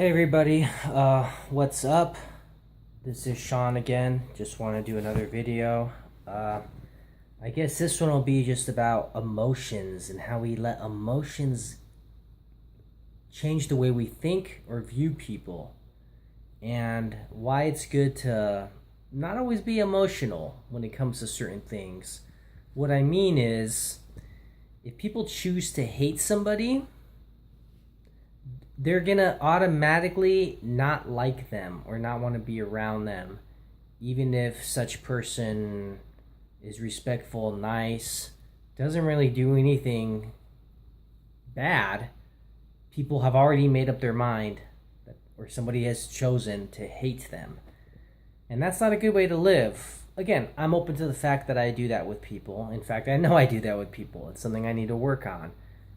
Hey everybody, what's up? This is Sean again. Just want to do another video. I guess this one will be just about emotions and how we let emotions change the way we think or view people, and why it's good to not always be emotional when it comes to certain things. What I mean is, if people choose to hate somebody, they're gonna automatically not like them or not want to be around them, even if such person is respectful, nice, doesn't really do anything bad. People have already made up their mind, or somebody has chosen to hate them, and that's not a good way to live. Again, I'm open to the fact that I do that with people. In fact, I know I do that with people. It's something I need to work on,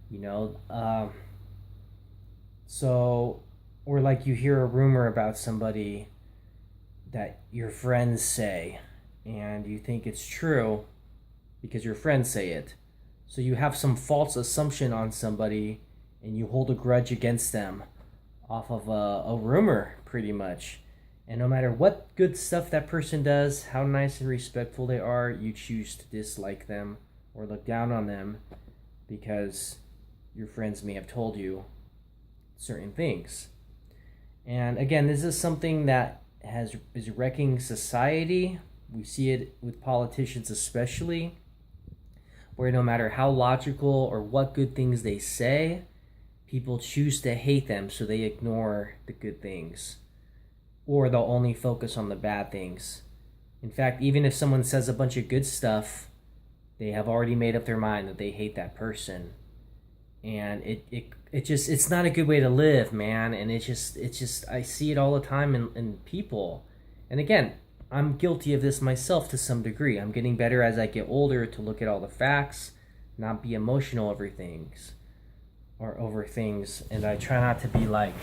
you know. So, or like you hear a rumor about somebody that your friends say, and you think it's true because your friends say it. So you have some false assumption on somebody and you hold a grudge against them off of a rumor, pretty much. And no matter what good stuff that person does, how nice and respectful they are, you choose to dislike them or look down on them because your friends may have told you certain things. And again, this is something that is wrecking society. We see it with politicians especially, where no matter how logical or what good things they say, people choose to hate them, so they ignore the good things, or they'll only focus on the bad things. In fact, even if someone says a bunch of good stuff, they have already made up their mind that they hate that person. And it's not a good way to live, man. And it's just I see it all the time in people. And again, I'm guilty of this myself to some degree. I'm getting better as I get older to look at all the facts, not be emotional over things, and I try not to be like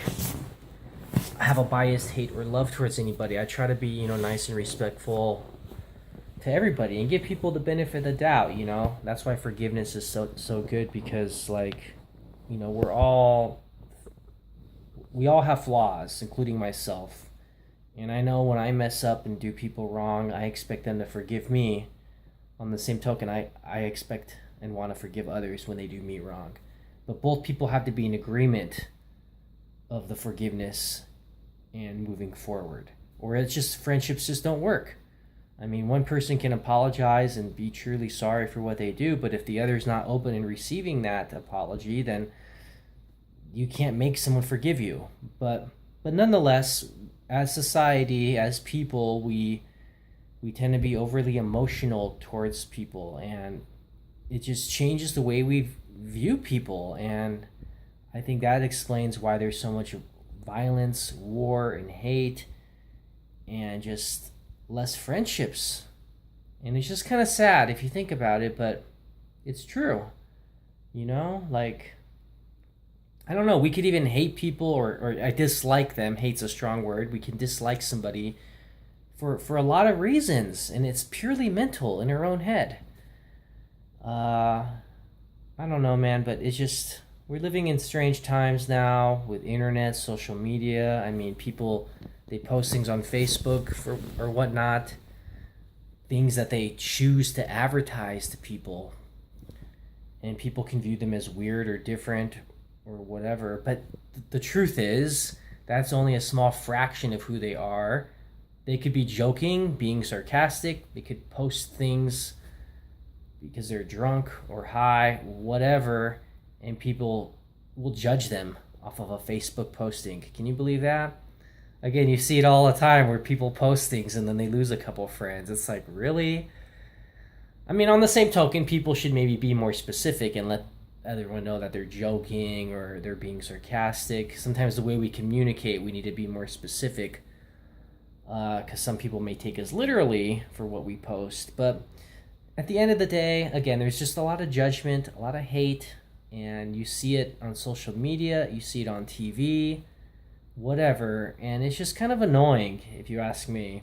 have a biased hate or love towards anybody. I try to be, nice and respectful to everybody and give people the benefit of the doubt. That's why forgiveness is so good, because we all have flaws, including myself. And I know when I mess up and do people wrong, I expect them to forgive me. On the same token, I expect and want to forgive others when they do me wrong. But both people have to be in agreement of the forgiveness and moving forward, or it's just friendships just don't work. I mean, one person can apologize and be truly sorry for what they do, but if the other is not open in receiving that apology, then you can't make someone forgive you. But nonetheless, as society, as people, we tend to be overly emotional towards people, and it just changes the way we view people. And I think that explains why there's so much violence, war, and hate, and just less friendships. And it's just kind of sad if you think about it, but it's true. Like, I don't know, we could even hate people, or I dislike them. Hate's a strong word. We can dislike somebody for a lot of reasons, and it's purely mental in our own head. I don't know, man, but it's just, we're living in strange times now with internet, social media. I mean, people, they post things on Facebook or whatnot, things that they choose to advertise to people, and people can view them as weird or different or whatever. But the truth is, that's only a small fraction of who they are. They could be joking, being sarcastic. They could post things because they're drunk or high, whatever, and people will judge them off of a Facebook posting. Can you believe that? Again, you see it all the time where people post things and then they lose a couple friends. It's like, really? I mean, on the same token, people should maybe be more specific and let everyone know that they're joking or they're being sarcastic. Sometimes the way we communicate, we need to be more specific, because some people may take us literally for what we post. But at the end of the day, again, there's just a lot of judgment, a lot of hate, and you see it on social media, you see it on TV, whatever, and it's just kind of annoying, if you ask me.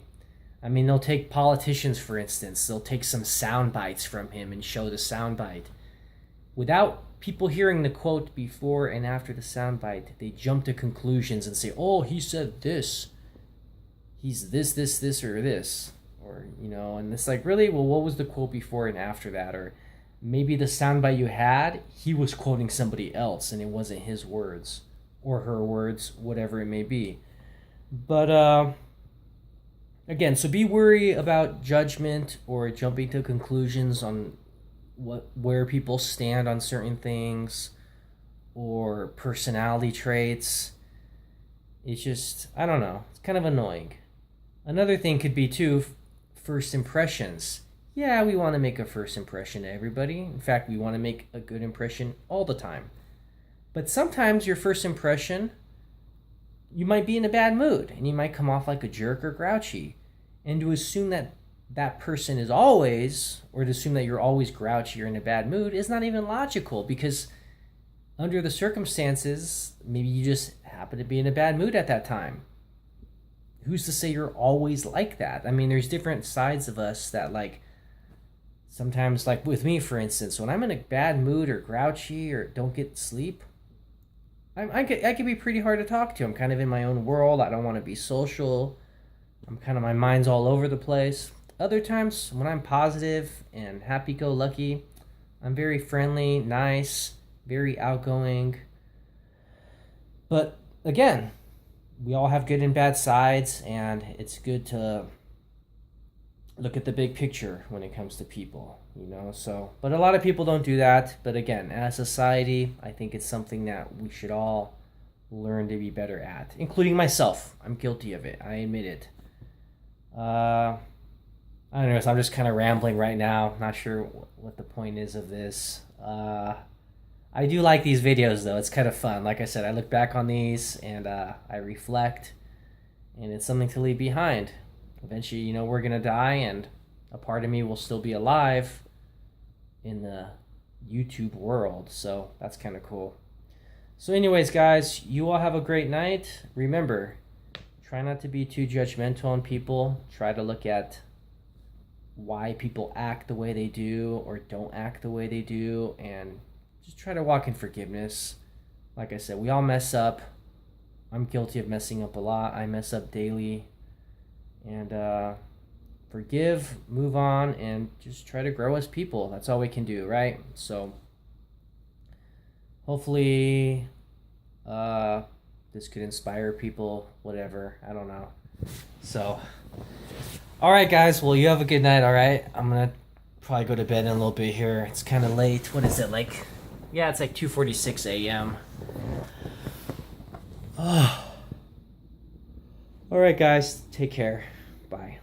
I mean, they'll take politicians, for instance. They'll take some sound bites from him and show the sound bite without people hearing the quote before and after the soundbite, they jump to conclusions and say, "Oh, he said this. He's this, or this." Or, and it's like, really? Well, what was the quote before and after that? Or maybe the soundbite you had, he was quoting somebody else and it wasn't his words or her words, whatever it may be. But, again, so be wary about judgment or jumping to conclusions on where people stand on certain things or personality traits. It's just, I don't know, it's kind of annoying. Another thing could be too, first impressions. Yeah, we want to make a first impression to everybody. In fact, we want to make a good impression all the time. But sometimes your first impression, you might be in a bad mood and you might come off like a jerk or grouchy. And to assume that that person is always, or to assume that you're always grouchy or in a bad mood is not even logical, because under the circumstances, maybe you just happen to be in a bad mood at that time. Who's to say you're always like that? I mean, there's different sides of us that, like, sometimes, like with me, for instance, when I'm in a bad mood or grouchy or don't get sleep, I can be pretty hard to talk to. I'm kind of in my own world. I don't want to be social. My mind's all over the place. Other times, when I'm positive and happy-go-lucky, I'm very friendly, nice, very outgoing. But again, we all have good and bad sides, and it's good to look at the big picture when it comes to people, So, but a lot of people don't do that. But again, as a society, I think it's something that we should all learn to be better at, including myself. I'm guilty of it. I admit it. I don't know, so I'm just kind of rambling right now. Not sure what the point is of this. I do like these videos, though. It's kind of fun. Like I said, I look back on these and I reflect, and it's something to leave behind. Eventually, we're going to die, and a part of me will still be alive in the YouTube world. So that's kind of cool. So anyways, guys, you all have a great night. Remember, try not to be too judgmental on people. Try to look at why people act the way they do or don't act the way they do, and just try to walk in forgiveness. Like I said, we all mess up. I'm guilty of messing up a lot. I mess up daily. And forgive, move on, and just try to grow as people. That's all we can do, right? So hopefully this could inspire people, whatever. I don't know. So, all right, guys. Well, you have a good night, all right? I'm going to probably go to bed in a little bit here. It's kind of late. What is it, like? Yeah, it's like 2:46 a.m. Oh. All right, guys. Take care. Bye.